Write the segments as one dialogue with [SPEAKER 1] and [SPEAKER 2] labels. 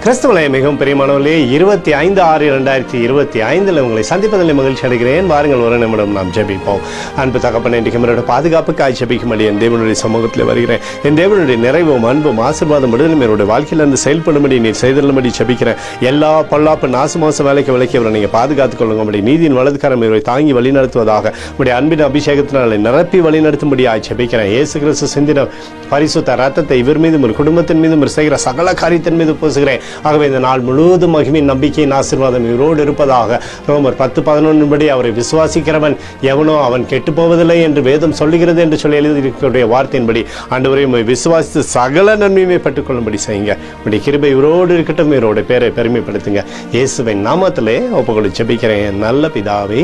[SPEAKER 1] கிறிஸ்துவனை மிகவும் பிரியமானவர்களே, 25/6/2025 உங்களை சந்திப்பதில் மகிழ்ச்சி அடைகிறேன். வாருங்கள், ஒரு நிமிடம் நாம் ஜெபிப்போம். அன்பு தகப்பனே, இன்றைக்கு என்னோட பாதுகாப்புக்காய் ஜெபிக்கும்படி என் தேவனுடைய சமூகத்தில் வருகிறேன். என் தேவனுடைய நிறைவும் அன்பும் ஆசீர்வாதம் விடுதலும் என்னுடைய வாழ்க்கையிலிருந்து செயல்படும்படி நீர் செய்தலும்படி ஜெபிக்கிறேன். எல்லா பொல்லாப்பு நாசமோச வேலைக்கு விலக்கி அவரை நீங்கள் பாதுகாத்துக் கொள்ளுங்க. நீதியின் வலதுகரம் இவரை தாங்கி வழிநடத்துவதாக உடைய அன்பின் அபிஷேகத்தினாலே நிரப்பி வழிநடத்தும்படியாய் ஜெபிக்கிறேன். இயேசு கிறிஸ்து சிந்தின பரிசுத்த ரத்தத்தை இவர் மீதும் ஒரு குடும்பத்தின் மீதும் செய்கிற சகல காரியத்தின் மீது பூசுகிறேன். ஆகவே இந்த நாள் முழுவதும் மகிமையின் நம்பிக்கையின் ஆசீர்வாதம் இவரோடு இருப்பதாக. ரோமர் 10:11 படி அவரை விசுவாசிக்கிறவன் எவனோ அவன் கெட்டு போவதில்லை என்று வேதம் சொல்லுகிறது என்று சொல்லி எழுதியிருக்கிற வார்த்தையின்படி ஆண்டவரை விசுவாசித்து சகல நன்மையுமே பெற்றுக்கொள்ளும்படி செய்யுங்க. உடைய கிருபை இவரோடு இருக்கட்டும். இவரோட பேரை பெருமைப்படுத்துங்க. இயேசுவின் நாமத்திலே ஒப்புக்கொண்டு ஜெபிக்கிறேன் நல்ல பிதாவே,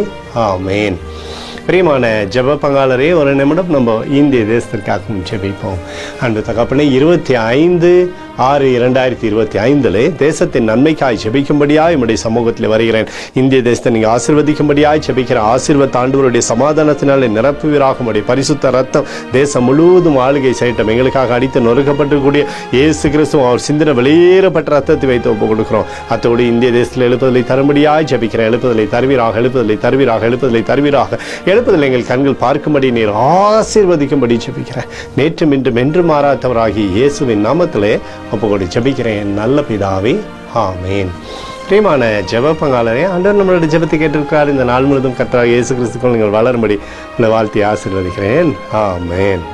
[SPEAKER 1] ஆமேன். பிரியமான ஜெப பங்காளரே, ஒரு நிமிடம் நம்ம இந்திய தேசத்திற்காக ஜெபிப்போம். அன்பு தகப்பனே, 25/6/2025 தேசத்தின் நன்மைக்காய் ஜெபிக்கும்படியாய் உம்முடைய சமூகத்தில் வருகிறேன். இந்திய தேசத்தை நீங்கள் ஆசீர்வதிக்கும்படியாய் ஜெபிக்கிற ஆசீர்வாத ஆண்டவருடைய சமாதானத்தினாலே நிரப்புவீராக. உம்முடைய பரிசுத்த ரத்தம் தேசம் முழுவதும் ஆளுகை செய்யட்டும். எங்களுக்காக அடித்து நொறுக்கப்பட்டிருக்கூடிய இயேசு கிறிஸ்து அவர் சிந்தின வெளியேறப்பட்ட ரத்தத்தை வைத்து ஒப்புக் கொடுக்கிறோம். அத்தோடு இந்திய தேசத்தில் எழுப்புதலை தரும்படியாய் ஜெபிக்கிறேன். எழுப்புதலை தருவீராக, எழுப்புதலை தருவீராக, எழுப்புதலை தருவீராக. எழுப்புதல் எங்கள் கண்கள் பார்க்கும்படி நீர் ஆசீர்வதிக்கும்படி ஜெபிக்கிறேன். நேற்றும் இன்றும் என்று மாறாதவராகி இயேசுவின் நாமத்திலே ஒப்புக்கொண்டு ஜெபிக்கிறேன் நல்ல பிதாவே, ஆமேன். பிரியமான ஜெப பங்காளரே, ஆண்டவர் நம்மளுடைய ஜெபத்தை கேட்டிருக்கிறார். இந்த நாள் முழுவதும் கர்த்தராகிய இயேசு கிறிஸ்துக்குள் நீங்கள் வளரும்படி உங்களை வாழ்த்தி ஆசீர்வதிக்கிறேன். ஆமேன்.